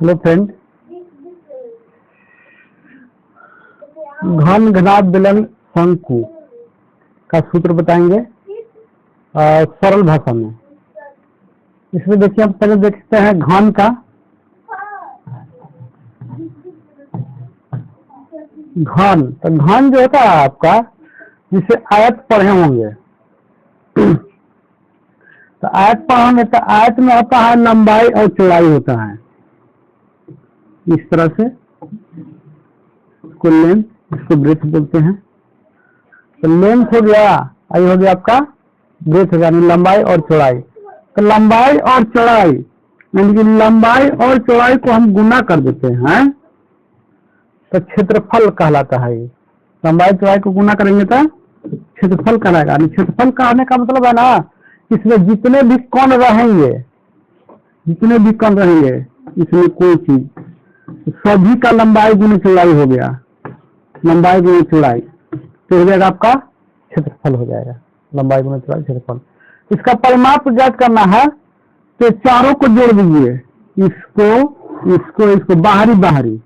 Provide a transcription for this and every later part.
Hello friend, घन घनाभ बेलन शंकु का सूत्र बताएंगे सरल भाषा में। इसमें देखिए, हम पहले देखते हैं घन का। घन तो घन जो होता है आपका, जिसे आयत पढ़े होंगे तो आयत पढ़े होंगे तो आयत में होता है लंबाई और चौड़ाई होता है इस तरह से। इसको लेंथ, इसको ब्रेथ बोलते हैं। तो लेंथ हो गया, आई हो गया आपका ब्रेथ, हो गया लंबाई और चौड़ाई। तो लंबाई और चौड़ाई यानी कि लंबाई और चौड़ाई को हम गुना कर देते हैं तो क्षेत्रफल कहलाता है। ये लंबाई चौड़ाई को गुना करेंगे तो क्षेत्रफल कहलाएगा। क्षेत्रफल कहने का मतलब है ना, इसमें जितने भी कण रहेंगे, जितने भी कण रहेंगे इसमें कोई चीज, सभी का लंबाई गुना चौड़ाई हो गया। लंबाई गुना चौड़ाई तो हो जाएगा आपका क्षेत्रफल हो जाएगा। लंबाई गुना चौड़ाई क्षेत्रफल। इसका परिमाप ज्ञात करना है तो चारों को जोड़ दीजिए, इसको इसको इसको बाहरी बाहरी।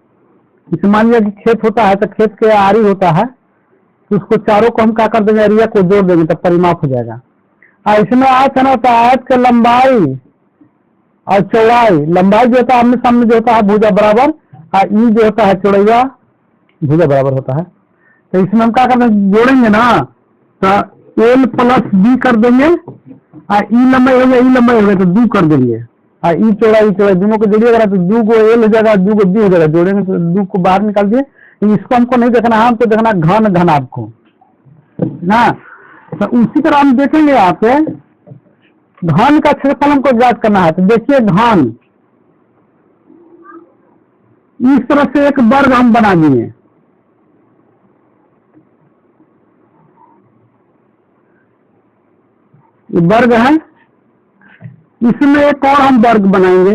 इसे मान लिया कि खेत होता है तो खेत के आरी होता है, तो उसको चारों को हम क्या कर देंगे, एरिया को जोड़ देंगे तो परिमाप हो जाएगा। और इसमें आयत है ना, तो आयत के लंबाई और चौड़ाई, लंबाई जो होता है आमने सामने जो होता है भुजा बराबर, और ई जो होता है चौड़ैया भुजा बराबर होता है। तो इसमें हम क्या करते हैं, जोड़ेंगे ना तो एल प्लस बी कर देंगे, और ई लंबाई हो गया, ई लंबाई हो गया तो 2 कर देंगे, और ई चौड़ाई दोनों को जोड़िएगा तो 2 को एल हो जाएगा, 2 को बी हो जाएगा। जोड़ेंगे तो 2 को बाहर निकाल दिए। इसको हमको नहीं देखना है, हमको देखना घन घनाभ को ना। तो उसी तरह हम देखेंगे यहाँ पे घन का क्षेत्रफल हमको ज्ञात करना है। तो देखिए घन इस तरह से एक वर्ग हम बना दिए। ये वर्ग है, इसमें एक और हम वर्ग बनाएंगे।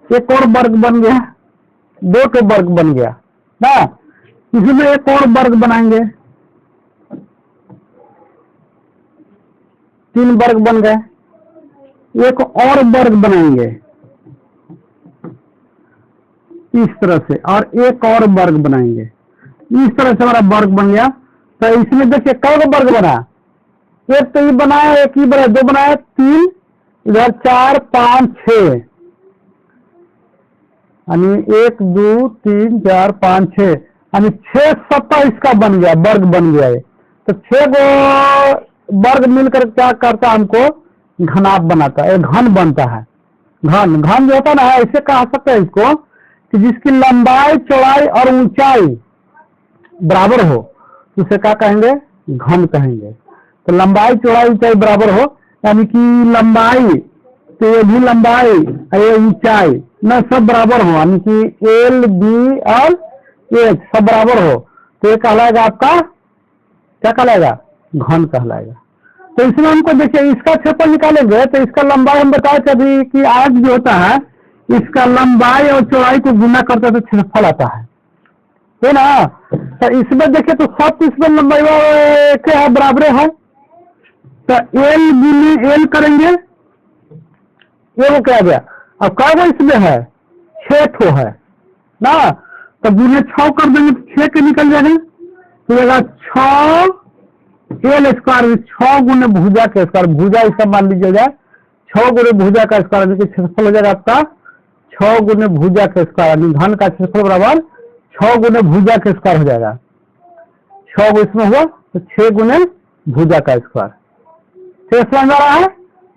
एक और वर्ग बन गया, 2 के वर्ग बन गया ना। इसमें एक और वर्ग बनाएंगे, 3 वर्ग बन गए। एक और वर्ग बनाएंगे इस तरह से, और एक और वर्ग बनाएंगे इस तरह से। हमारा वर्ग बन गया। तो इसमें देखिए कई वर्ग बना, एक तो ये बनाया, एक ही बनाया, 2 बनाया, 3, इधर 4 5 6, यानी 1 2 3 4 5 6, यानी 6 सत्ता इसका बन गया, वर्ग बन गया है। तो 6 को वर्ग मिलकर क्या करता है, हमको घनाभ बनाता है, घन बनता है। घन घन जो होता है ना, ऐसे कह सकते हैं इसको कि जिसकी लंबाई चौड़ाई और ऊंचाई बराबर हो, उसे क्या कहेंगे, घन कहेंगे। तो लंबाई चौड़ाई ऊंचाई बराबर हो, यानी कि लंबाई तो ये भी लंबाई और ये ऊंचाई न सब बराबर हो, यानी कि एल बी और एच सब बराबर हो, तो ये कहलाएगा आपका, क्या कहलाएगा, घन कहलाएगा। तो इसमें हमको देखिए इसका क्षेत्रफल निकालेंगे तो इसका लंबाई हम बताए थे अभी कि आयत जो होता है इसका लंबाई और चौड़ाई को गुना करता है तो क्षेत्रफल आता है ना। तो इसमें देखिए तो सब इसमें लंबाई क्या है, बराबर है। तो एल गुनी एल करेंगे, ये वो क्या गया। अब क्या इसमें है, 6 ठो है ना। तो गुने 6 कर देंगे तो 6 के निकल जाएंगे, तो 6 एल स्क्वायर, 6 गुने भुजा के स्क्वायर, भुजा इसका मान लीजिएगा 6 गुने भुजा का स्क्वायर, क्षेत्रफल हो जाएगा आपका 6 गुने भुजा के स्क्वायर, घन का क्षेत्रफल बराबर 6 गुने भुजा के स्क्वायर हो जाएगा। 6 गो इसमें हुआ तो 6 गुने भुजा का स्क्वायर, 6 समझ आ रहा है।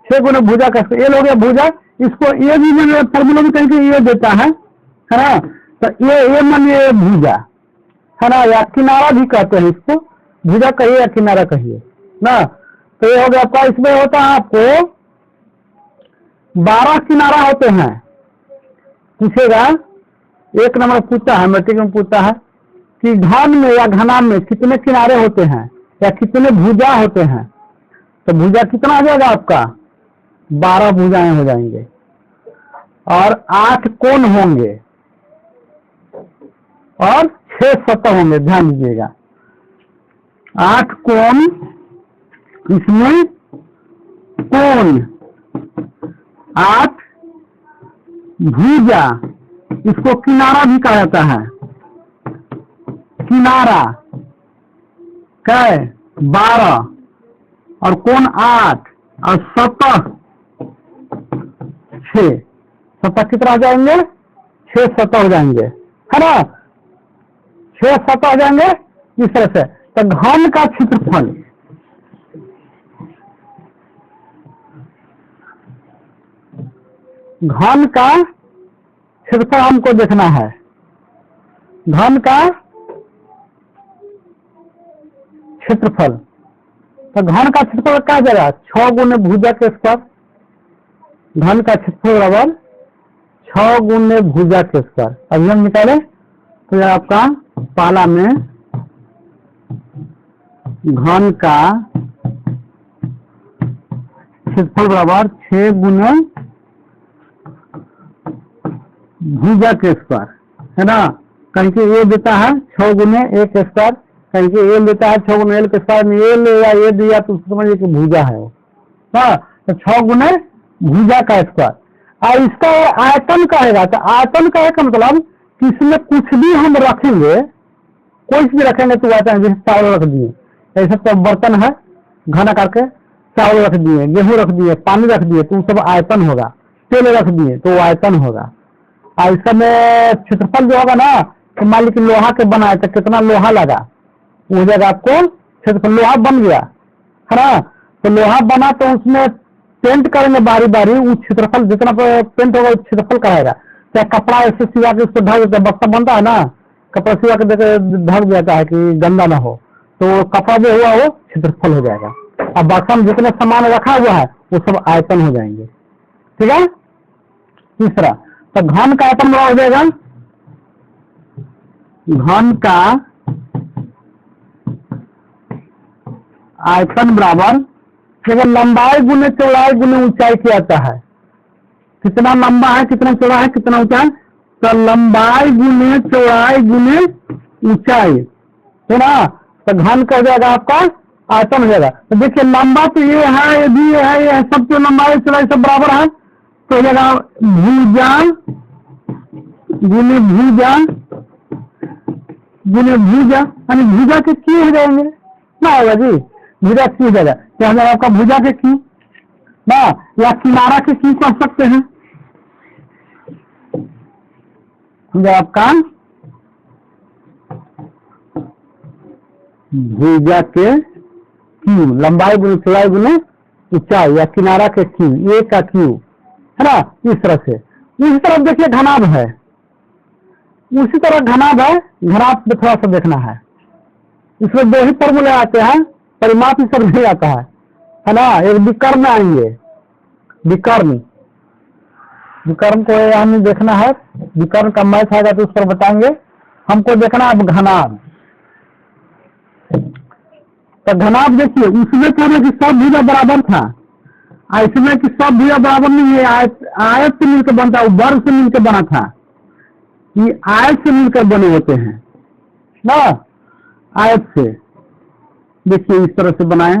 6 गुने भुजा का स्क्वायर, एल हो गया भुजा। इसको ये भी फॉर्मूला भी कहीं ये देता है ना। तो ये मानिए भुजा है ना, या किनारा भी कहते हैं इसको, भुजा कहिए या किनारा कहिए ना। तो ये हो गया आपका, इसमें होता है आपको 12 किनारा होते हैं। पूछेगा, 1 नंबर पूछता है, मैट्रिक में पूछता है कि घन में या घनाभ में कितने किनारे होते हैं या कितने भुजा होते हैं। तो भुजा कितना आ जाएगा आपका, 12 भुजाएं हो जाएंगे, और 8 कोण होंगे, और 6 सतह होंगे। ध्यान दीजिएगा, 8 कोण इसमें कोण 8, भुजा इसको किनारा भी कहा जाता है, किनारा कै 12 और कोण 8 और सतह 6। सतह कितना हो जाएंगे? 6 सतह हो जाएंगे, है ना? 6 सतह हो जाएंगे इस तरह से। तो घन का क्षेत्रफल, घन का क्षेत्रफल हमको देखना है। घन का क्षेत्रफल, तो घन का क्षेत्रफल क्या जाएगा? 6 गुने भुजा के स्क्वायर। घन का क्षेत्रफल बराबर 6 गुने भुजा के स्क्वायर। अभी हम निकाले तो यह आपका पहला में घन का क्षेत्रफल बराबर 6 गुने भुजा के स्क्वायर, है ना? कहीं के ये देता है 6 गुने ए के स्क्वायर, कहीं के ये देता है 6 गुने एल के स्क्वायर में ये ले या ये दिया तो समझिए कि भुजा है वो, हाँ। तो 6 गुने भुजा का स्क्वायर। और इसका आयतन कहेगा, तो आयतन का का मतलब कि इसमें कुछ भी हम रखेंगे, कोई भी रखेंगे तो आयतन, जैसे चावल रख दिए, ऐसा तो बर्तन है घन आकार के, चावल रख दिए, गेहूं रख दिए, पानी रख दिए तो सब आयतन होगा। तेल रख दिए तो आयतन होगा। और इसका में क्षेत्रफल जो होगा ना, तो मान लीजिए लोहा के बनाए तो कितना लोहा लगा, वो जगह आपको क्षेत्रफल, लोहा बन गया, है ना? तो लोहा बना तो उसमें पेंट करेंगे बारी बारी, उस क्षेत्रफल जितना पेंट होगा उस क्षेत्रफल कहेगा। चाहे कपड़ा ऐसे सिवा के उसको ढक देते, बक्सा बनता है ना, कपड़ा सिवा के ढक देता है कि गंदा ना हो, तो कपड़ा जो हुआ वो क्षेत्रफल हो जाएगा। अब बक्सा में जितने सामान रखा हुआ है वो सब आयतन हो जाएंगे, ठीक है। तीसरा, तो घन का आयतन बड़ा हो जाएगा, घन का आयतन बराबर केवल लंबाई गुने चौड़ाई गुने ऊंचाई किया जाता है। कितना लंबा है, कितना चौड़ा है, कितना ऊंचाई, तो लंबाई गुने चौड़ाई गुने ऊंचाई, है ना? तो घन का हो जाएगा आपका आयतन हो जाएगा। तो देखिए लंबा तो ये है, ये भी है, ये है, सब तो लंबाई चौड़ाई सब बराबर है, तो हो जाएगा भुजा गुने भुजा गुने भुजा, यानी भुजा के की हो जाएंगे ना, होगा जी भुजा की हो जाएगा। तो हमें आपका भुजा के की ना, या किनारा के की कह सकते हैं, आपका भुजा के क्यू, लंबाई गुने चौड़ाई गुने ऊंचाई, या किनारा के क्यू, ए का क्यू, है ना? इस तरह से। इस तरफ देखिए घनाभ है, उसी तरह घनाभ है, घनाभ में थोड़ा सा देखना है। इसमें 2 ही फॉर्मूले आते हैं, परिमाप इस पर नहीं आता है ना? एक विकर्ण आएंगे, विकर्ण, विकर्ण को हमें देखना है, विकर्ण का मैथ आएगा तो उस पर बताएंगे। हमको देखना है अब घनाभ। तो घनाभ देखिए, उसमें था कि सब भुजा बराबर था, इसमें कि सब भुजा बराबर नहीं है, आयत से मिलकर बनता है, वर्ग से मिलकर बना था, ये आयत से मिलकर बने होते हैं ना, आयत से। देखिए इस तरह से बनाए,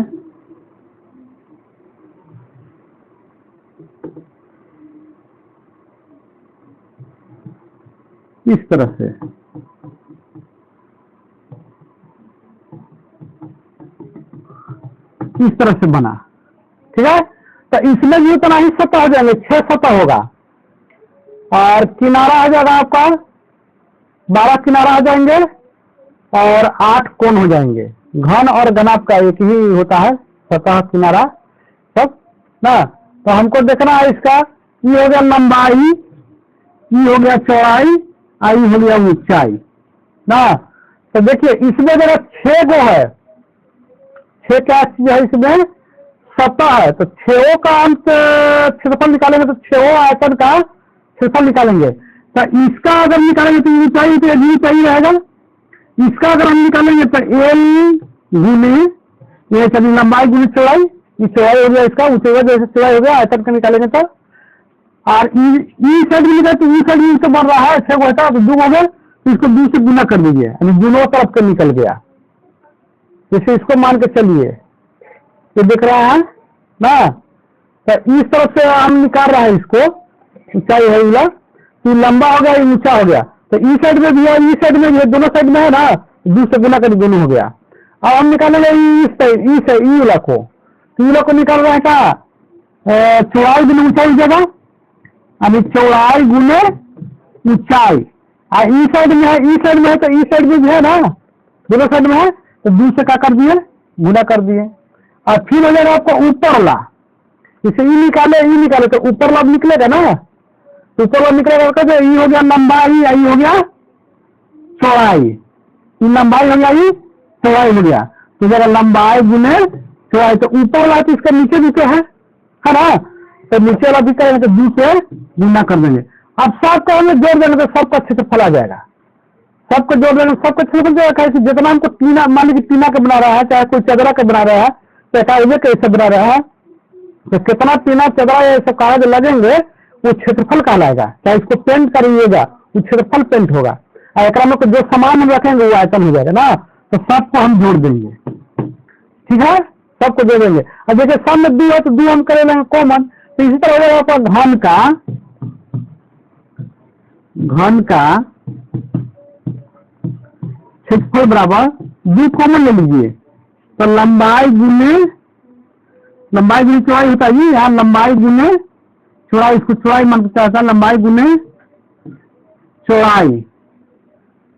इस तरह से, इस तरह से बना, ठीक है। तो इसमें भी उतना ही सतह हो जाएंगे, 6 सतह होगा, और किनारा आ जाएगा आपका 12 किनारा आ जाएंगे और 8 कोण हो जाएंगे। घन और घनाभ का एक ही होता है, सतह किनारा सब ना। तो हमको देखना है इसका, ये हो गया लंबाई, ये हो गया चौड़ाई, ये हो गया ऊंचाई ना। तो देखिए इसमें जरा 6 गो है, 6 क्या चीज है इसमें, सतह है, तो 6 का अंत क्षेत्रफल निकालेंगे तो 6 आयतन का क्षेत्रफल निकालेंगे। तो इसका अगर निकालेंगे तो ऊंचाई तो यही ऊंचाई रहेगा, इसका अगर हम निकालेंगे तो एल गुने ये सभी लंबाई गुने चौड़ाई, ये चौड़ाई हो गया, इसका ऊंचाई जैसे चौड़ाई हो गया, आयतन का निकालेंगे तो। और ई साइड में निकाले तो ई साइड में तो बढ़ रहा है, 6 होता है तो 2 हो गया, तो इसको 2 से गुना कर दीजिए, यानी दोनों तरफ से निकल गया। जैसे इसको मान के चलिए, ये दिख रहा है ना। तो इस तरफ से हम निकाल रहा है इसको, ऊंचाई है वाला, तो लंबा हो गया, ये ऊंचा हो गया। तो इस साइड में भी है, इस साइड में भी है, दोनों साइड में है ना, 2 से गुना कर दोनों हो गया। अब हम निकालेंगे इस साइड, ई वाला को, तो वाला को निकाल रहा है क्या, चौड़ाई गुने ऊंचाई जगह, अभी चौड़ाई गुने ऊंचाई। ई साइड में है, ई साइड में है, तो ई साइड में भी है ना, दोनों साइड में है, तो 2 से क्या कर दिए, गुना कर दिए। और फिर हो जाएगा आपको ऊपर वाला, इसे ई निकाले तो ऊपर वाला निकलेगा ना, तो ऊपर वाला निकलेगा तो ई हो गया लंबाई, आई हो गया चौड़ाई, ई लंबाई हो गया, ई चौड़ाई हो गया। तो जरा लंबाई गुने चौड़ाई, तो ऊपर वाला तो इसका नीचे नीचे है ना, तो नीचे वाला भी करेंगे तो 2 से गुना कर देंगे। अब सबको हमें जोड़ देंगे तो सबका क्षेत्रफल आ जाएगा, सबको जोड़ देंगे सबका क्षेत्रफल जाएगा। जितना हमको टीना, मान लीजिए टीना का बना रहा है, चाहे कोई चदरा का बना रहा है, चाहे कैसे बना रहा है, तो कितना टीना चदरा ये सब कागज लगेंगे वो क्षेत्रफल कहलाएगा। चाहे इसको पेंट करिएगा वो क्षेत्रफल पेंट होगा, और एक में जो सामान हम रखेंगे वो आयतन हो जाएगा ना। तो सबको हम जोड़ देंगे, ठीक है, सबको जोड़ देंगे। और जैसे सम में 2 है तो 2 हम कर लेंगे कॉमन। तो इसी तरह हो जाएगा आपका घन का क्षेत्रफल बराबर 2 कॉमन ले लीजिए, तो लंबाई गुने चौड़ाई होता है। यहाँ लंबाई गुने चौड़ाई, इसको चौड़ाई मान के चाहता, लंबाई गुने चौड़ाई,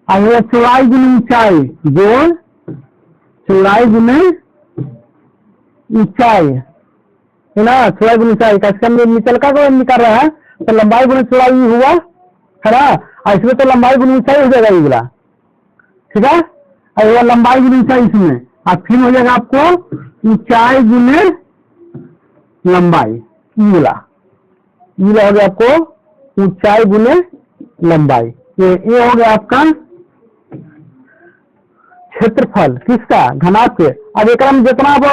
और चौड़ाई गुने ऊंचाई, जोड़ चौड़ाई गुने ऊंचाई है ना, चौड़ाई गुने ऊंचाई का इसका निकल का निकाल रहा है, तो लंबाई गुने चौड़ाई हुआ है ना, और इसमें तो लंबाई गुने ऊंचाई हो जाएगा ये वाला, ठीक है। और ये लंबाई गुने ऊंचाई इसमें, और फिर हो जाएगा आपको ऊंचाई गुने लंबाई, ये वाला हो गया आपको ऊंचाई गुने लंबाई। ये हो गया आपका क्षेत्रफल किसका, घनाभ के। अब एक में जितना आप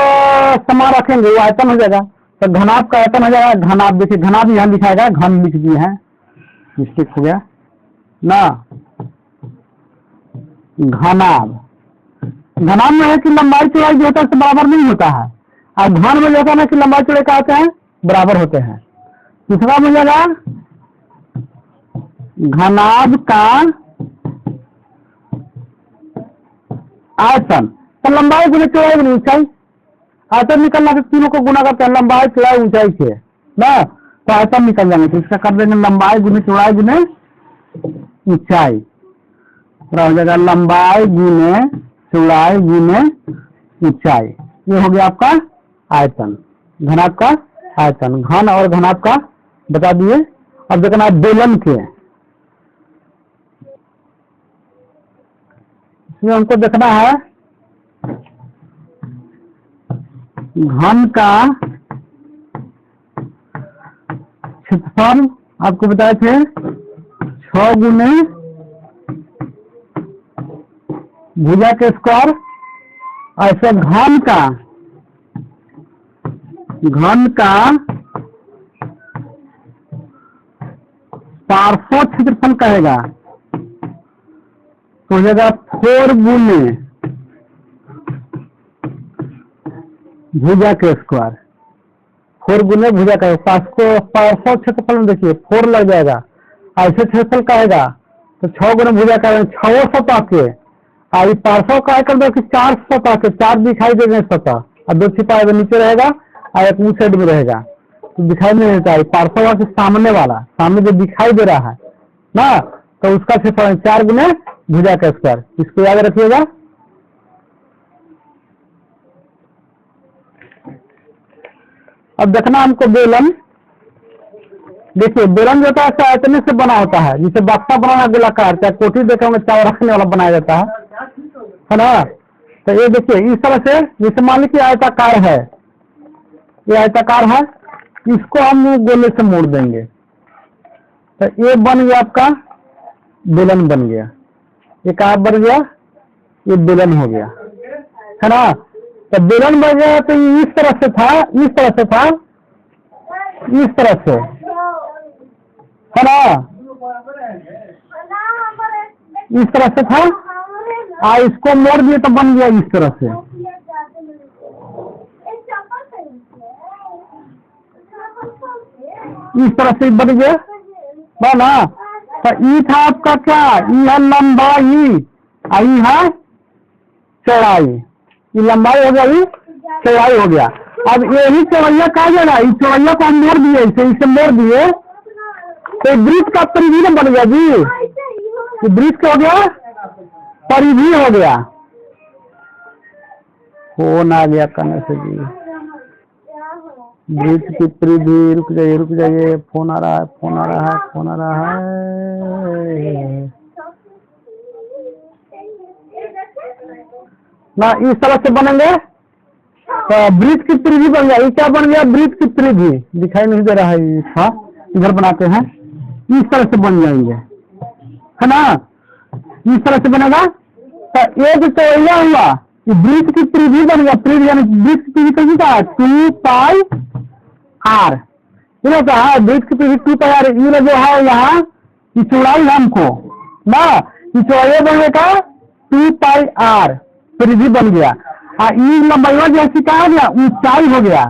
सामान रखेंगे वो आयतन हो जाएगा, तो घनाभ का आयतन हो जाएगा। घनाभ देखिए, घनाभ यहाँ लिखाएगा, घन लिख दिए हैं, मिस्टेक हो गया ना। घनाभ में है कि लंबाई चौड़ाई जो होता है उससे बराबर नहीं होता है, और घन में जो होता है ना कि लंबाई चौड़ाई क्या होते हैं, बराबर होते हैं। दूसरा मिल जाएगा घनाभ का आयतन, तो लंबाई गुने चौड़ाई गुने ऊंचाई, आयतन निकलना तो तीनों को गुना करते हैं, लंबाई चौड़ाई ऊंचाई से ना, तो आयतन निकल जाएंगे। तो इसका कर देंगे लंबाई गुने चौड़ाई गुने ऊंचाई, पूरा हो जाएगा लंबाई गुने चौड़ाई गुने ऊंचाई। ये हो गया आपका आयतन, घनाभ का आयतन। घन और घनाभ का बता दिए। अब देखना है बेलन के, इसमें हमको देखना है घन का क्षेत्रफल, आपको बताए थे 6 गुने भुजा के स्क्वायर। ऐसे घन का पार्श्व क्षेत्रफल कहेगा, तो हो जाएगा 4 गुने भुजा के स्क्वायर, 4 गुने भुजा का। पार्श्व क्षेत्रफल में देखिए 4 लग जाएगा, ऐसे क्षेत्रफल कहेगा तो 6 गुने भुजा का 6 सतह के, और पार्श्व का कर दो कि 4 सतह के, 4 दिखाई देंगे सतह, और 2 छिपा नीचे रहेगा और एक उस साइड में रहेगा, तो दिखाई नहीं देता है। पार्श्व के सामने वाला, सामने जो दिखाई दे रहा है ना, तो उसका क्षेत्रफल 4 गुने भुजा का स्क्वायर, इसको याद रखिएगा। अब देखना हमको बेलन, देखिए बेलन जो होता है आयतन से बना होता है, जिसे बक्सा बनाना गोलाकार, चाहे कोठी देखेंगे चावल रखने वाला बनाया जाता है ना। तो ये देखिए इस तरह से, जैसे मान लीजिए आयताकार है, ये आयताकार है, इसको हम गोले से मोड़ देंगे, तो ये बन गया आपका बेलन बन गया। ये क्या बन गया, ये बेलन हो गया है ना। तो बेलन बन गया, तो ये इस तरह से था, इस तरह से था, इस तरह से है ना, इस तरह से था, इसको मोड़ दिए तो बन गया इस तरह से। इस तरह से बन गया ना। तो ई था आपका क्या, ई है लंबाई, आई है चौड़ाई। ये लंबाई हो गया, ये चौड़ाई हो गया। अब यही चौड़ैया कहा जाएगा, इस चौड़ैया को हम मोड़ दिए, इसे मोड़ दिए तो वृत्त का परिधि न बन गया जी। ये वृत्त क्या हो गया, परिधि हो गया। फोन आ गया कहने से जी, वृत्त की परिधि, रुक जाइए, फोन आ रहा है, फोन आ रहा है ना। इस तरह से बनेंगे तो वृत्त की परिधि बन गया। ये क्या बन गया, वृत्त की परिधि, दिखाई नहीं दे रहा है। हाँ, इधर बनाते हैं, इस तरह से बन जाएंगे, है ना। इस तरह से बनेगा तो एक चौड़ैया हुआ, वृत्त की परिधि बन गया। परिधि यानी वृत्त की परिधि कैसी था, 2 पाई आर। वृत्त की परिधि 2 पाई आर। ये जो है यहाँ ये चौड़ाई है हमको ना, ये चौड़ाई बनने का 2 पाई आर परिधि बन गया। ई लंबाई जैसी कहा गया, ऊंचाई हो गया।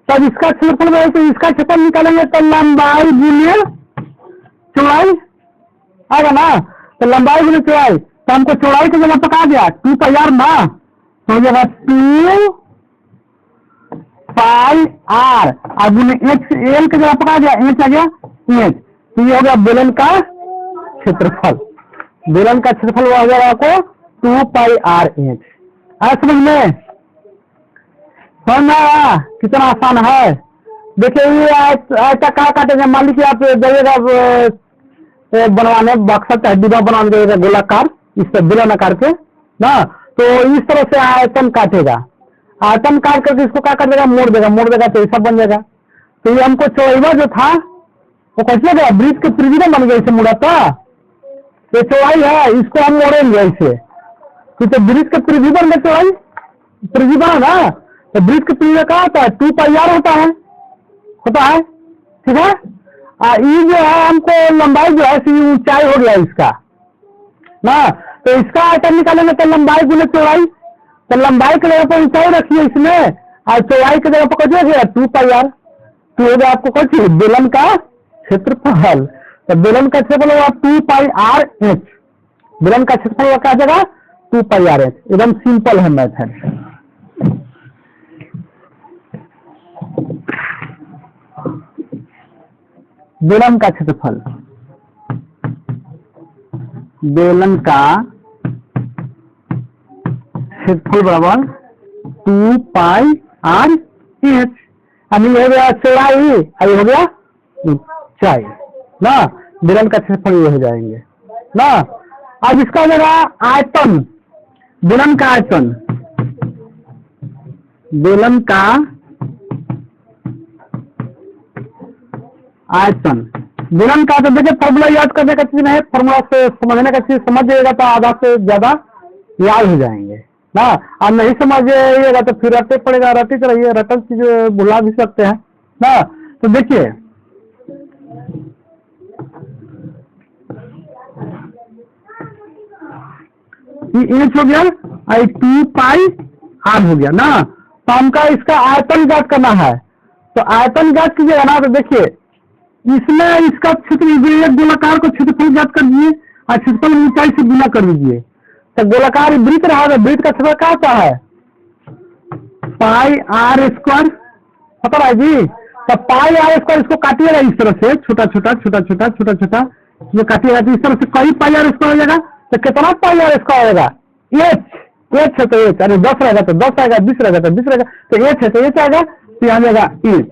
तब इसका क्षेत्रफल में तो इसका क्षेत्रफल निकालेंगे तो लंबाई गुने चौड़ाई आएगा ना। तो लंबाई गुने चौड़ाई, तो हमको चौड़ाई की जगह पका दिया 2 पाई आर ना, तो हो जाएगा 2 पाई आर। और गुने एच, एल की जगह पका दिया, एच आ गया एच। तो ये हो गया बेलन का क्षेत्रफल। बेलन का क्षेत्रफल हो जाएगा आपको 2 पाई आर एच। समझ में समझना कितना आसान है। देखिए ये ऐसा कहा काटेंगे, मान लीजिए आप जाइएगा बनवाने, बक्सा चाहे डिब्बा बनाने जाइएगा गोलाकार, इस पर बेलनाकार के ना, तो इस तरह से आयतन काटेगा। आयतन काट करके इसको क्या कर देगा, मोड़ देगा तो ऐसा बन जाएगा। तो ये हमको चौड़ाई जो था वो कैसे गया, वृत्त के परिधि बन गया, इसे मुड़ा था। तो चौड़ाई है, इसको हम मोड़ेंगे ऐसे, तो वृत्त के परिधि बन गया, चौड़ाई परिधि बना ना। तो वृत्त के परिधि का होता है 2 पाई आर होता है, ठीक है। ये जो है हमको लंबाई जो है ऊंचाई हो गया इसका ना। तो इसका आयतन निकालेंगे तो लंबाई गुने चौड़ाई, तो लंबाई के जगह पर ऊंचाई रखिए इसमें, और चौड़ाई की जगह पर कुछ हो गया 2 पाई आर। तो हो गया आपको कुछ बेलन का क्षेत्रफल। तो बेलन का क्षेत्रफल होगा 2 पाई आर एच। बेलन का क्षेत्रफल क्या जगह 2 पाई आर एच। एकदम सिंपल है मेथड। बेलन का क्षेत्रफल, बेलन का क्षेत्रफल बराबर 2 पाई आर एच। अभी हो गया चौड़ाई, अभी हो गया ऊंचाई ना। बेलन का क्षेत्रफल ये हो जाएंगे ना। अब इसका हो जाएगा आयतन, बेलन का आयतन, बेलन का आयतन। बेलन का तो देखिए फॉर्मूला याद करने का चीज है, फॉर्मूला से समझने का चीज समझ जाएगा तो आधा से ज्यादा याद हो जाएंगे ना। और नहीं समझिएगा तो फिर रटते पड़ेगा, रटते रहिए, रटल चीज भुला भी सकते हैं ना। तो देखिए ये एच हो गया, 2 पाई आर हो गया ना। तो हमका इसका आयतन ज्ञात करना है, तो आयतन ज्ञात कीजिएगा ना। तो देखिए इसमें इसका क्षेत्र, एक गोलाकार को क्षेत्रफल ज्ञात कर दीजिए और क्षेत्रफल ऊंचाई से गुना कर दीजिए। तो गोलाकार वृत्त रहा, वृत्त का क्षेत्रफल क्या होता है, पाई आर स्क्वायर, पता है जी। तो पाई आर स्क्वायर, इसको काटिएगा इस तरह से, छोटा छोटा छोटा छोटा छोटा छोटा ये काटिएगा, तो इस तरह से कई पाई आर स्क्वायर हो जाएगा। तो कितना पाई आर स्क्वायर होगा, एच है तो एच, अरे 10 रहेगा तो 10 आएगा, 20 रहेगा तो 20 रहेगा, तो एच है तो एच आएगा, तो यहाँ जाएगा एच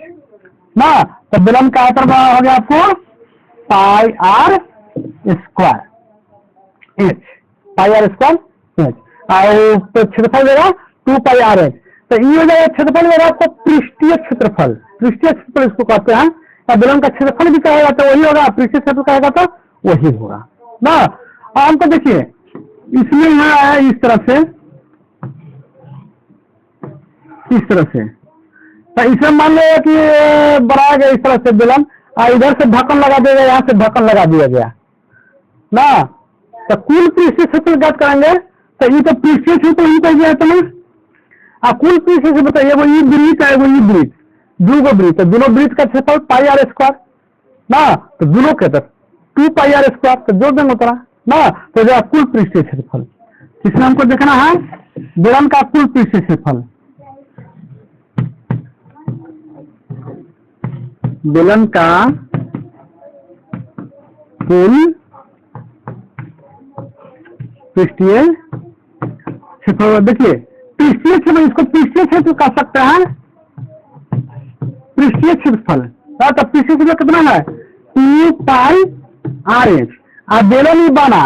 ना। तो बेलन का आयतन हो गया आपको pi r square h, pi r square h, और तो क्षेत्रफल देगा 2 पाई आर एच। तो ये हो जाएगा क्षेत्रफल देगा आपको पृष्ठीय क्षेत्रफल, पृष्ठीय क्षेत्रफल इसको कहते हैं। और बेलन का क्षेत्रफल भी कहेगा तो वही होगा, पृष्ठीय क्षेत्रफल कहेगा तो वही होगा ना। और हमको देखिए इसमें यहाँ आया इस तरह से, इस तरह से, तो इसमें मान लिया कि बनाया गया इस तरह से बेलन, और इधर से ढक्कन लगा दिया गया, यहाँ से ढक्कन लगा दिया गया ना। तो कुल पृष्ठीय क्षेत्र ज्ञात करेंगे, तो ये तो पृष्ठीय क्षेत्र ही कह गया तो ना। कुल पृष्ठीय क्षेत्र बताइए, वो ये वृत्त है, वो ये वृत्त, दो वृत्त, दोनों वृत्त का क्षेत्रफल पाई आर स्क्वायर, ना, तो दोनों के तो 2 पाई आर स्क्वायर तो जोड़ देंगे उतना ना, तो जो कुल पृष्ठीय क्षेत्रफल इसमें हमको देखना है बेलन का कुल पृष्ठीय क्षेत्रफल, बेलन का कुल पृष्ठीय क्षेत्रफल। देखिए पृष्ठीय क्षेत्रफल, इसको पृष्ठीय क्षेत्र कह सकते हैं, पृष्ठीय क्षेत्रफल। तो पृष्ठीय क्षेत्रफल कितना है 2 पाई आर एच। अब बेलन ही बना,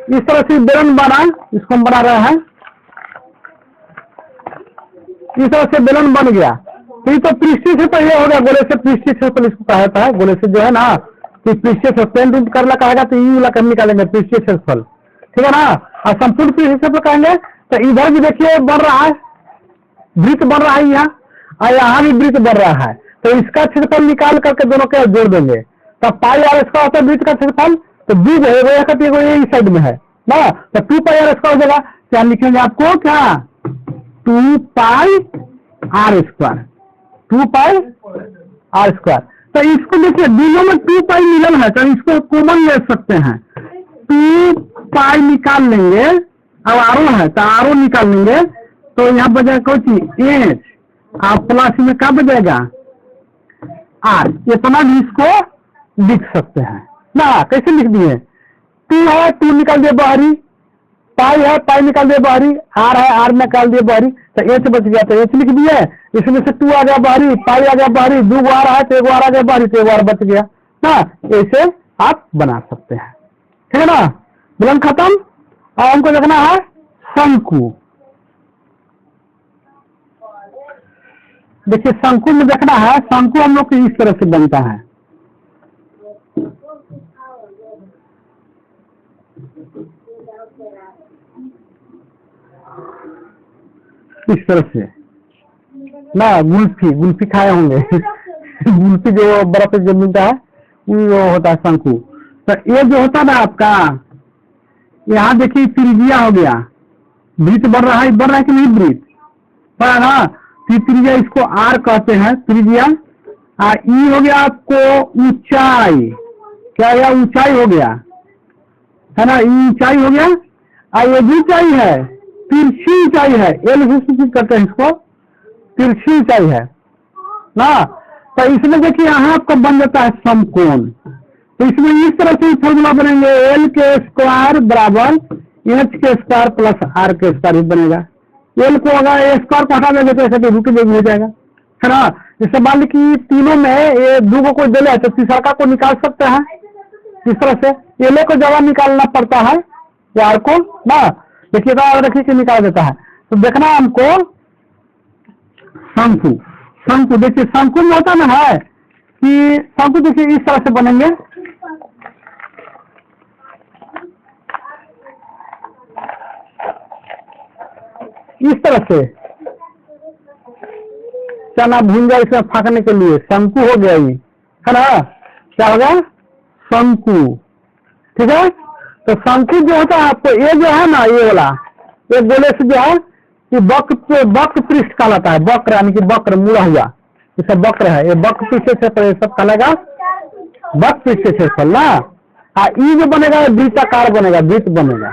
इस तरह से बेलन बना, इसको हम बना रहे हैं, इस तरह से बेलन बन गया। तो ये तो पृष्ठीय क्षेत्रफल ये हो गया, गोले से पृष्ठीय क्षेत्रफल इसको कहा जाता है। गोले से जो है ना कि पृष्ठीय क्षेत्रफल रूप करना कहेगा तो यू वाला निकालेंगे पृष्ठीय क्षेत्रफल, ठीक है ना। और संपूर्ण पृष्ठीय क्षेत्रफल कहेंगे तो इधर भी देखिए बन रहा है, वृत्त बन रहा है यहाँ, और यहाँ भी वृत्त बन रहा है। तो इसका क्षेत्रफल निकाल करके दोनों के जोड़ देंगे, तो पाई आर स्क्वायर होता है वृत्त का क्षेत्रफल, तो बीज है इस साइड में है ना, तो 2 पाई आर स्क्वायर हो जाएगा। क्या लिखेंगे आपको, क्या 2 pi r square, 2 pi r square. तो इसको देखिए दोनों में 2 पाई मिलन है, तो इसको कॉमन ले सकते हैं, 2 पाई निकाल लेंगे। अब आरो है तो आरो निकाल लेंगे, तो यहाँ बजाय कोई चीज एच, आप प्लस में क्या बजाएगा आर, इतना भी इसको लिख सकते हैं ना। कैसे लिख दिए, 2 है 2 निकाल दिए बाहरी, पाई है पाई निकाल दिए बाहरी, आर है आर निकाल दिए बाहरी, तो एच बच गया, तो एच लिख दिए। इसमें से 2 आ गया बाहरी, पाई आ गया बाहरी, 2 आर है तो 1 आर आ गया बाहरी, तो 1 आर बच गया ना। ऐसे आप बना सकते हैं, ठीक है ना। बेलन खत्म। और हमको देखना है शंकु। देखिए शंकु में देखना है, शंकु हम लोग को इस तरह से बनता है, इस तरह से ना। गुल्फी खाए होंगे गुल्फी जो बर्फ जो मिलता है वो होता है शंकु। तो ये जो होता है ना आपका, यहाँ देखिए त्रिज्या हो गया, वृत्त बन रहा है कि नहीं, वृत्त बना ना, त्रिज्या इसको आर कहते हैं त्रिज्या। ई हो गया आपको ऊंचाई, क्या है ऊंचाई हो गया है ना, ई ऊंचाई हो गया। ये भी ऊंचाई है, तिरछी ऊंचाई है, एल भी सूचित करते हैं इसको, तिरछी ऊंचाई है ना। तो इसमें देखिए यहाँ आपका बन जाता है समकोण। तो इसमें इस तरह से फॉर्मूला बनेंगे, एल के स्क्वायर बराबर एच के स्क्वायर प्लस आर के स्क्वायर बनेगा। एल को अगर ए स्क्वायर को हटा देंगे तो ऐसे तो रूट में हो जाएगा, है ना। इससे मान ली कि तीनों में ये 2 को दे ले तो तीसरा को निकाल सकते हैं इस तरह से, एल को जगह निकालना पड़ता है आर को ना। देखिए रखिए कि निकाल देता है। तो देखना है हमको शंकु। शंकु देखिए शंकु में होता ना है कि शंकु देखिए इस तरह से बनेंगे, इस तरह से चना भूंजा इसमें फाकने के लिए शंकु हो गया, ये है ना। क्या हो गया शंकु, ठीक है। तो शंकु जो होता है आपको ये जो है ना, ये वाला ये गोले से जो है ये वक्र पृष्ठ कहलाता है, वक्र यानी कि वक्र मुड़ा हुआ, ये सब वक्र है, ये वक्र पृष्ठ क्षेत्रफल सब कहलाएगा वक्र पृष्ठ क्षेत्रफल ना। ई जो बनेगा वृत्ताकार बनेगा, वृत्त बनेगा,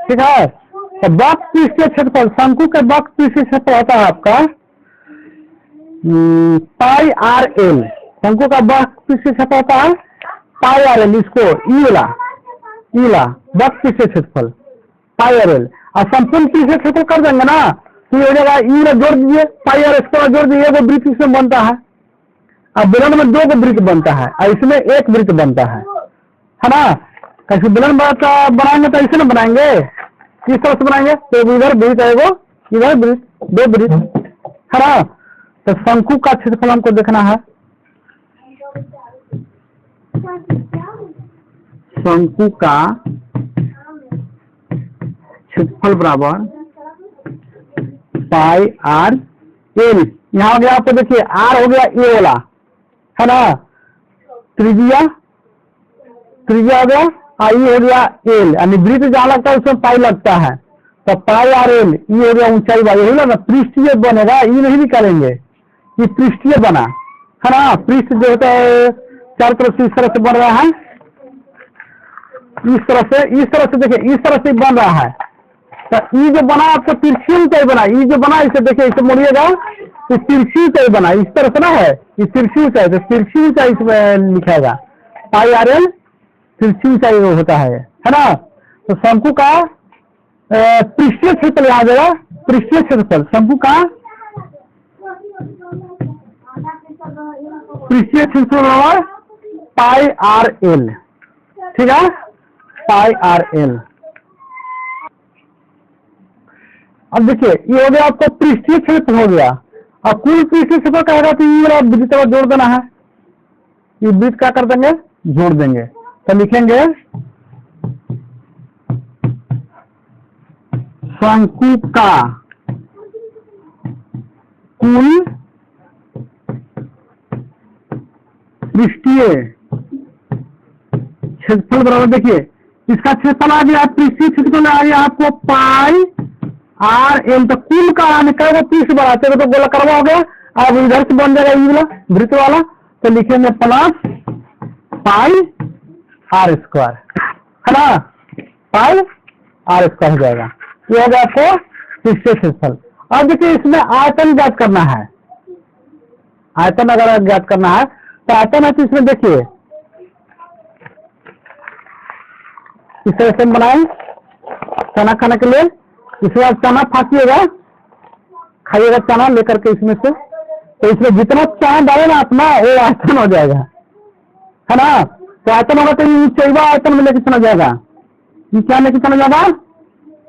ठीक है। तो वक्र पृष्ठ क्षेत्रफल, शंकु के वक्र पृष्ठ क्षेत्रफल होता है आपका पाई आर एल। शंकु का वक्र पृष्ठ क्षेत्रफल होता है पाई आर एल, इसको ई वाला वक्र पृष्ठ क्षेत्रफल पाई आर एल। और संपूर्ण पृष्ठ क्षेत्रफल कर देंगे ना तो ये हो जाएगा ई जोड़ दीजिए, पाई आर स्क्वायर जोड़ दीजिए, वो वृत्त इसमें बनता है। अब बेलन में 2 वृत्त बनता है और इसमें 1 वृत्त बनता है ना। कैसे बेलन बनाएंगे तो ऐसे ना बनाएंगे, किस तरह से बनाएंगे, तो इधर वृत्त है, वो इधर वृत्त, 2 वृत्त, है ना। तो शंकु का क्षेत्रफल हमको देखना है, शंकु का क्षेत्रफल बराबर पाई आर एल। यहाँ हो गया आपको देखिए आर हो गया ए वाला, है ना, त्रिज्या हो गया, आई हो गया एल, यानी वृत्त जहाँ लगता है उसमें पाई लगता है, तो पाई आर एल। ये हो गया ऊंचाई वाली, ना पृष्ठीय बनेगा, ये नहीं निकालेंगे, ये पृष्ठीय बना, है ना। पृष्ठ जो होता है चारों तरफ से इस तरह से बन रहा है, इस तरह से देखिए, इस तरह से बन रहा है। तो ई जो बना आपको तिरछी ऊंचाई बना, ई जो बना इसे देखिए, इसे मोड़िएगा तो तिरछी ऊंचाई बना, इस तरह से ना है, इस तिरछी ऊंचाई, तो तिरछी ऊंचाई इसमें लिखाएगा पाई आर एल, तिरछी ऊंचाई वो होता है ना। तो शंकु का पृष्ठीय क्षेत्रफल आ जाएगा, पृष्ठीय क्षेत्रफल शंकु का पृष्ठीय क्षेत्रफल पाई आर एल, ठीक है, पाई आर एल। अब देखिए ये हो गया आपका पृष्ठीय क्षेत्र हो गया। अब कुल पृष्ठीय क्षेत्र कहेगा तो ये वाला वृत्त का जोड़ देना है, ये वृत्त क्या कर देंगे, जोड़ देंगे। तो लिखेंगे शंकु का कुल पृष्ठीय क्षेत्रफल बराबर, देखिए इसका क्षेत्रफल आ गया, पृष्ठीय क्षेत्रफल आ गया आपको पाई आर एल। तो कुल का निकलेगा पृष्ठ बढ़ाते तो गोला करवा हो गया। अब इधर से बन जाएगा ये वाला वृत्त वाला, तो लिखेंगे प्लस पाई आर स्क्वायर, है ना, पाई आर स्क्वायर हो जाएगा। ये हो गया आपको पृष्ठीय क्षेत्रफल। अब देखिए इसमें आयतन ज्ञात करना है, आयतन अगर ज्ञात करना है तो आयतन है, तो इसमें देखिए इस तरह से बनाए चना खाने के लिए, इसके बाद चना फाँकिएगा, खाइएगा चना लेकर के इसमें से, तो इसमें जितना चना डाले ना अपना वो आयतन हो जाएगा, है ना। तो आयतन होगा तो ऊंचाई आयतन में लेके चला जाएगा, ये क्या लेके चला जाएगा,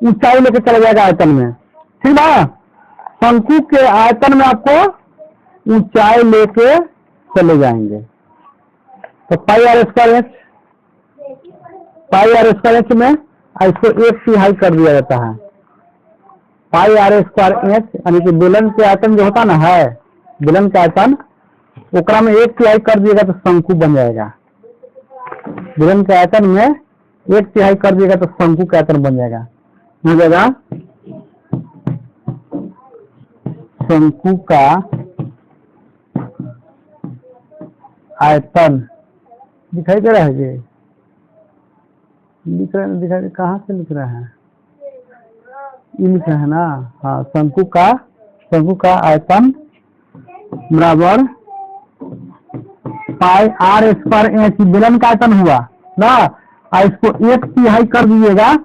ऊंचाई लेके चला जाएगा आयतन में, ठीक ना। शंकु के आयतन में आपको ऊंचाई लेके चले जाएंगे। तो pi r square h, pi r square h में इसको 1/3 कर दिया जाता है, पाई आर स्क्वायर एच, यानी कि बेलन के आयतन जो होता ना है, बेलन का आयतन ओकरा में 1/3 कर दिएगा तो शंकु बन जाएगा। बेलन के आयतन में 1/3 कर दिएगा तो शंकु का आयतन बन जाएगा, हो जाएगा शंकु का आयतन। दिखाई दे रहा है ये, लिख रहे दिखाई, कहाँ से लिख रहा है, ये लिख रहा है ना, हाँ, शंकु का आयतन बराबर पाई आर स्क्वायर एच, बेलन का आयतन हुआ ना, और इसको 1/3 कर दीजिएगा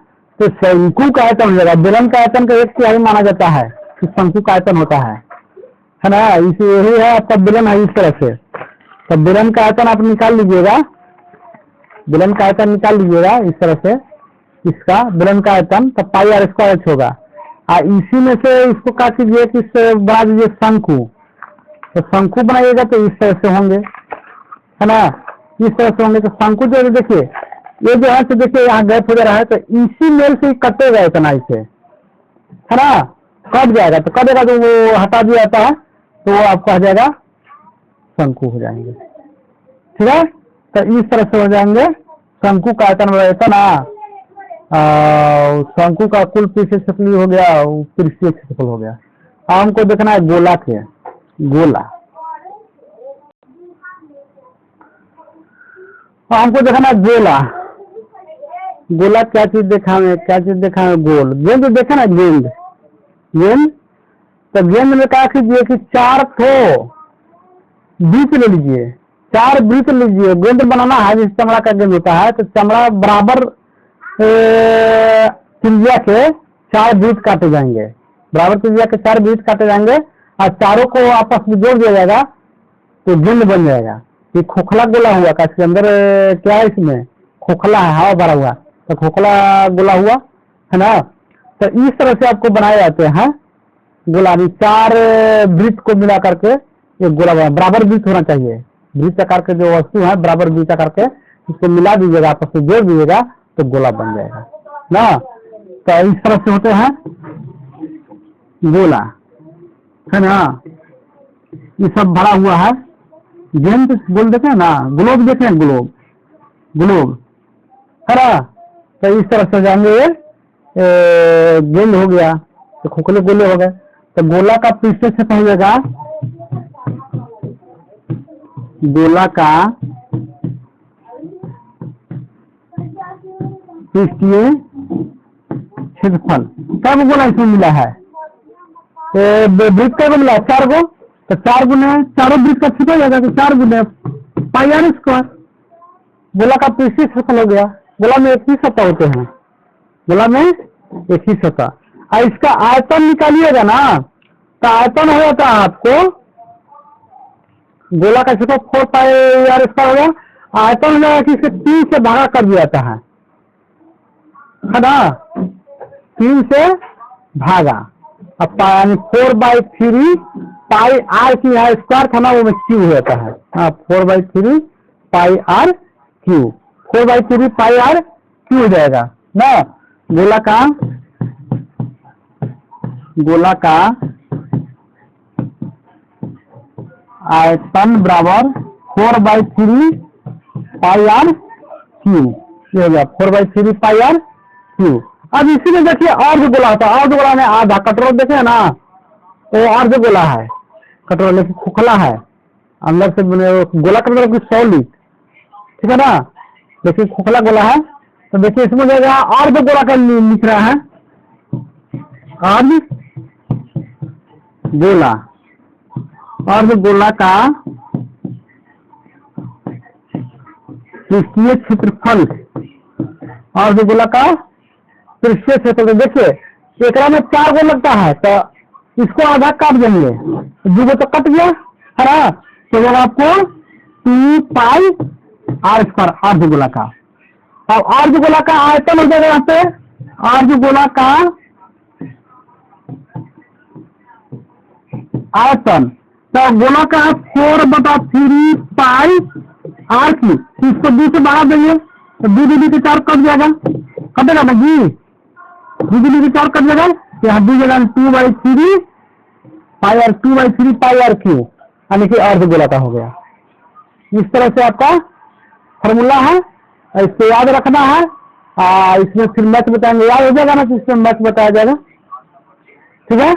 तो शंकु का आयतन हो जाएगा। बेलन का आयतन का 1/3 माना जाता है कि शंकु का आयतन होता है ना। इसे यही है आपका बेलन है, इस तरह से। तो बेलन का आयतन आप निकाल लीजिएगा, बेलन का आयतन निकाल लीजिएगा इस तरह से, इसका बेलन का आयतन तो पाई आर स्क्वायर एच होगा। और इसी में से इसको काट लीजिए, किस बना दीजिए शंकु, तो शंकु बनाइएगा तो इस तरह से होंगे, है ना, इस तरह से होंगे। तो शंकु जो देखिए ये जो है, तो देखिए यहाँ गैप हो जा रहा है, तो इसी मेल से कटेगा इतना इसे, है ना, कट जाएगा, तो कटेगा तो वो हटा दिया जाता है, तो वो आपको आ जाएगा शंकु हो जाएंगे, ठीक है। तो इस तरह से हो जाएंगे शंकु का आयतन रहता ना, शंकु का कुल पृष्ठीय क्षेत्रफल हो गया, पृष्ठीय क्षेत्रफल हो गया। अब हमको देखना है गोला के, गोला हमको देखना है गोला, गोला क्या चीज देखा है, क्या चीज देखा है, गोल गेंद देखा ना, गेंद, गेंद, तो गेंद में कहा कीजिए कि 4 ठो वृत्त ले लीजिए, 4 वृत्त लीजिए। गेंद बनाना है, जिस चमड़ा का गेंद होता है, तो चमड़ा बराबर त्रिज्या के 4 वृत्त काटे जाएंगे, बराबर त्रिज्या के 4 वृत्त काटे जाएंगे, और चारों को आपस में जोड़ दिया जाएगा तो गेंद बन जाएगा। ये खोखला गोला हुआ, का इसके अंदर क्या है, इसमें खोखला है, हवा भरा हुआ, तो खोखला गोला हुआ, है ना। तो इस तरह से आपको बनाए जाते हैं गोला, 4 वृत्त को मिला करके एक गोला बना, बराबर वृत्त होना चाहिए, वृत्त आकार के जो वस्तु है बराबर वृत्त आकार के, इसको मिला दीजिएगा, आपस में जोड़ दीजिएगा तो गोला बन जाएगा ना। तो इस तरह से होते हैं गोला, है ना। ये सब भरा हुआ है, गेंद बोल देते हैं ना, ग्लोब देखे हैं, ग्लोब, ग्लोब, है ना। तो इस तरह से जाएंगे, गेंद हो गया तो खोखले गोले हो गए, तो गोला का पृष्ठीय क्षेत्रफल हो जाएगा गोला का पृष्ठीय क्षेत्रफल क्या गोला इसमें मिला है? वृत्त का मिला 4 गो, तो 4 गुने चारों वृत्त का छूट हो जाएगा, तो 4 गुने पाई आर स्क्वायर। गोला का पृष्ठीय क्षेत्रफल हो गया। गोला में एक ही सतह होते हैं, गोला में एक ही सतह। और इसका आयतन निकालिएगा ना, तो आयतन हो जाता है आपको गोला का क्षेत्रफल 4 पाई आर स्क्वायर हो गया। आयतन हो जाएगा कि इसे 3 से भागा कर दिया जाता है ना, 3 से भागा। अब 4/3 पाई आर की यहाँ स्क्वायर था ना, वो में क्यू हो जाता है। हाँ, 4/3 pi r cube, 4/3 pi r cube हो जाएगा ना। गोला का आयतन बराबर 4/3 पाई आर क्यू, ये हो गया 4/3 पाई आर क्यू। अब इसी में देखिए और जो गोला होता है, और जो गोला में आधा कटोरा देखे ना, तो और जो गोला है कटोरा लेकिन खोखला है, अंदर से गोला का मतलब सॉलिड, ठीक है ना, लेकिन खोखला गोला है। तो देखिए इसमें देगा और जो गोला का लिख रहा है, और जो गोला का पृष्ठीय क्षेत्रफल, और जो गोला का पृष्ठीय क्षेत्रफल, देखिए एक में 4 गो लगता है, तो इसको आधा काट देंगे, 2 गो तो कट गया है ना, तो जब आपको 2 पाई आर स्क्वायर अर्ध गोला का। अब अर्ध गोला का आयतन हो जाएगा यहाँ पे, अर्ध गोला का आयतन, तो गोला का 4/3 पाई आर की, इसको 2 से बढ़ा देंगे, तो 2 के 4 कट जाएगा, कटेगा ना जी, 2 के 4 कट जाएगा, यहाँ 2 जगह 2/3 पाई आर, 2/3 पाई आर क्यू, यानी कि अर्ध गोला का हो गया। इस तरह से आपका फॉर्मूला है, इसको याद रखना है। इसमें फिर मैथ बताएंगे, याद हो जाएगा ना, तो इसमें मैथ बताया जाएगा, ठीक है।